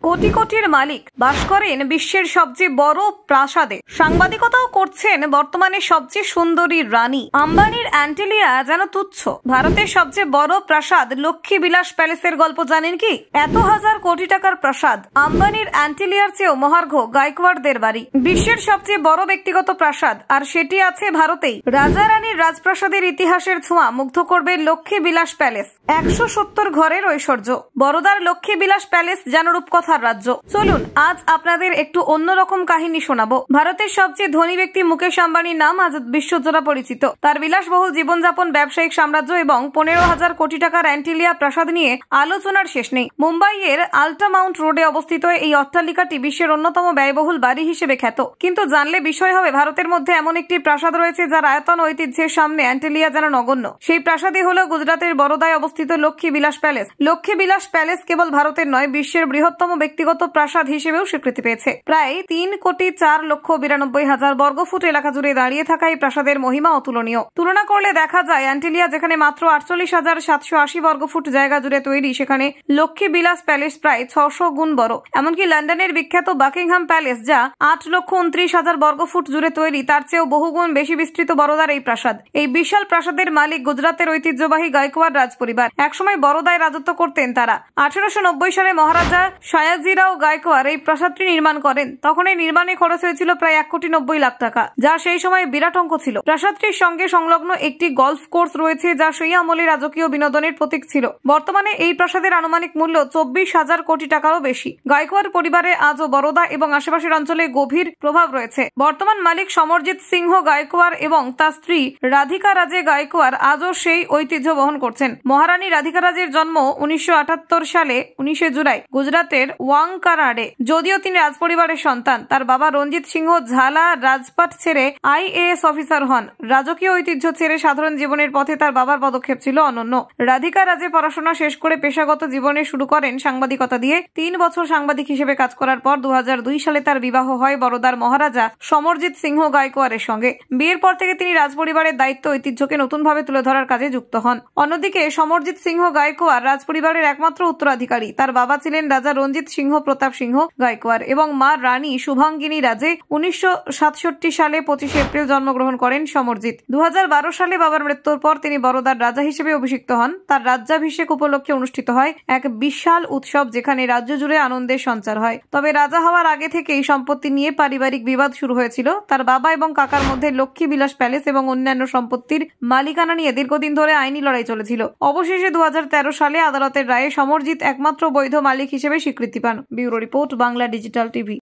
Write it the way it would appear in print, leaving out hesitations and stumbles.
কোটি কোটির মালিক বাস করেন বিশ্বের সবচেয়ে বড় প্রাসাদে। সাংবাদিকতাও করছেন বর্তমানে সবচেয়ে সুন্দরী রানী। আম্বানির অ্যান্টিলিয়া যেন তুচ্ছ। ভারতের সবচেয়ে বড় প্রাসাদ লক্ষ্মী বিলাস প্যালেসের গল্প জানেন কি? এত হাজার কোটি টাকার প্রাসাদ আম্বানির অ্যান্টিলিয়ার চেয়েও মহার্ঘ গায়কওয়াড়দের বাড়ি। বিশ্বের সবচেয়ে বড় ব্যক্তিগত প্রাসাদ, আর সেটি আছে ভারতেই। রাজা রানীর রাজপ্রাসাদের ইতিহাসের ছোঁয়া মুগ্ধ করবে লক্ষ্মী বিলাস প্যালেস। 170 ঘরের ঐশ্বর্য। বরোদার লক্ষ্মী বিলাস প্যালেস যেন রূপকথার রাজ্য। চলুন আজ আপনাদের একটু অন্যরকম কাহিনী শোনাবো। ভারতের সবচেয়ে ধনী ব্যক্তি মুকেশ আম্বানির নাম আজ বিশ্বজোড়া পরিচিত। তার বিলাসবহুল জীবনযাপন, ব্যবসায়িক সাম্রাজ্য এবং 15,000 কোটি টাকার অ্যান্টিলিয়া প্রাসাদ নিয়ে আলোচনার শেষ নেই। মুম্বাইয়ের আল্টামাউন্ট রোডে অবস্থিত এই অট্টালিকাটি বিশ্বের অন্যতম ব্যয়বহুল বাড়ি হিসেবে খ্যাত। কিন্তু জানলে বিষয় হবে, ভারতের মধ্যে এমন একটি প্রাসাদ রয়েছে যার আয়তন ঐতিহ্যের সামনে অ্যান্টিলিয়া যেন নগণ্য। সেই প্রাসাদই হলো গুজরাটের বরোদায় অবস্থিত লক্ষ্মী বিলাস প্যালেস। লক্ষ্মী বিলাস প্যালেস কেবল ভারতের নয়, বিশ্বের বৃহত্তম ব্যক্তিগত প্রাসাদ হিসেবেও স্বীকৃতি পেয়েছে। প্রায় 3,04,92,000 বর্গফুট এলাকা জুড়ে দাঁড়িয়ে থাকা এই প্রাসাদের মহিমা অতুলনীয়। তুলনা করলে দেখা যায়, অ্যান্টিলিয়া যেখানে মাত্র 48,780 বর্গফুট জায়গা জুড়ে তৈরি, সেখানে লক্ষ্মী বিলাস প্যালেস প্রায় 600 গুণ বড়। এমনকি লন্ডনের বিখ্যাত বাকিংহাম প্যালেস, যা 8,29,000 বর্গফুট জুড়ে তৈরি, তার চেয়েও বহুগুণ বেশি বিস্তৃত বরোদার এই প্রাসাদ। এই বিশাল প্রাসাদের মালিক গুজরাতের ঐতিহ্যবাহী গায়কওয়াড় রাজ পরিবার। একসময় বরোদায় রাজত্ব করতেন তারা। 1890 সালে মহারাজা সয়াজিরাও গায়কওয়াড় এই প্রাসাদটি নির্মাণ করেন। তখন এই নির্মাণে খরচ হয়েছিল প্রায় 1,90,00,000 টাকা, যা সেই সময় বিরাট অঙ্ক ছিল। প্রাসাদটির সঙ্গে সংলগ্ন একটি গলফ কোর্স রয়েছে, যা সেই আমলে রাজকীয় বিনোদনের প্রতীক ছিল। বর্তমানে এই প্রাসাদের আনুমানিক মূল্য 24,000 কোটি টাকারও বেশি। গায়কওয়াড় পরিবারের আজও বরোদা এবং আশেপাশের অঞ্চলে গভীর প্রভাব রয়েছে। বর্তমান মালিক সমরজিৎ সিংহ গায়কওয়াড় এবং তার স্ত্রী রাধিকা রাজে গায়কওয়াড় আজও সেই ঐতিহ্য বহন করছেন। মহারানী রাধিকা রাজের জন্ম 1978 সালে 19 জুলাই গুজরাতের ওয়াংকারাডে। যদিও তিনি রাজপরিবারের সন্তান, তার বাবা রঞ্জিত সিংহ ঝালা রাজপাট ছেড়ে IAS অফিসার হন। রাজকীয় ঐতিহ্য ছেড়ে সাধারণ জীবনের পথে তার বাবার পদক্ষেপ ছিল অনন্য। রাধিকা রাজে পড়াশোনা শেষ করে পেশাগত জীবনে শুরু করেন সাংবাদিকতা দিয়ে। 3 বছর সাংবাদিক হিসেবে কাজ করার পর 2002 সালে তার বিবাহ হয় বরোদার মহারাজা সমরজিৎ সিংহ গায়কওয়াড়ের সঙ্গে। বিয়ের পর থেকে তিনি রাজপরিবারের দায়িত্ব ঐতিহ্যকে নতুনভাবে তুলে ধরার কাজে যুক্ত হন। অন্যদিকে সমরজিৎ সিংহ গায়কওয়াড় রাজপরিবারের একমাত্র উত্তরাধিকারী। তার বাবা ছিলেন রাজা রঞ্জিত সিংহ প্রতাপ সিংহ গায়কওয়াড় এবং মা রানী শুভাঙ্গিনী রাজে। 1967 সালে 25 এপ্রিল জন্মগ্রহণ করেন সমরজিৎ। 2012 সালে বাবার মৃত্যুর পর তিনি বরোদার রাজা হিসেবে অভিষিক্ত হন। তার রাজ্যাভিষেক উপলক্ষে অনুষ্ঠিত হয় এক বিশাল উৎসব, যেখানে রাজ্য জুড়ে আনন্দের সঞ্চার হয়। তবে রাজা হওয়ার আগে থেকেই সম্পত্তি নিয়ে পারিবারিক বিবাদ শুরু হয়েছিল। তার বাবা এবং কাকার মধ্যে লক্ষ্মী বিলাস প্যালেস এবং অন্যান্য সম্পত্তির মালিকানা নিয়ে দীর্ঘদিন ধরে আইনি লড়াই চলেছিল। অবশেষে 2013 সালে আদালতের রায়ে সমরজিৎ একমাত্র বৈধ মালিক হিসেবে স্বীকৃতি পান। Bureau report, Bangla digital TV.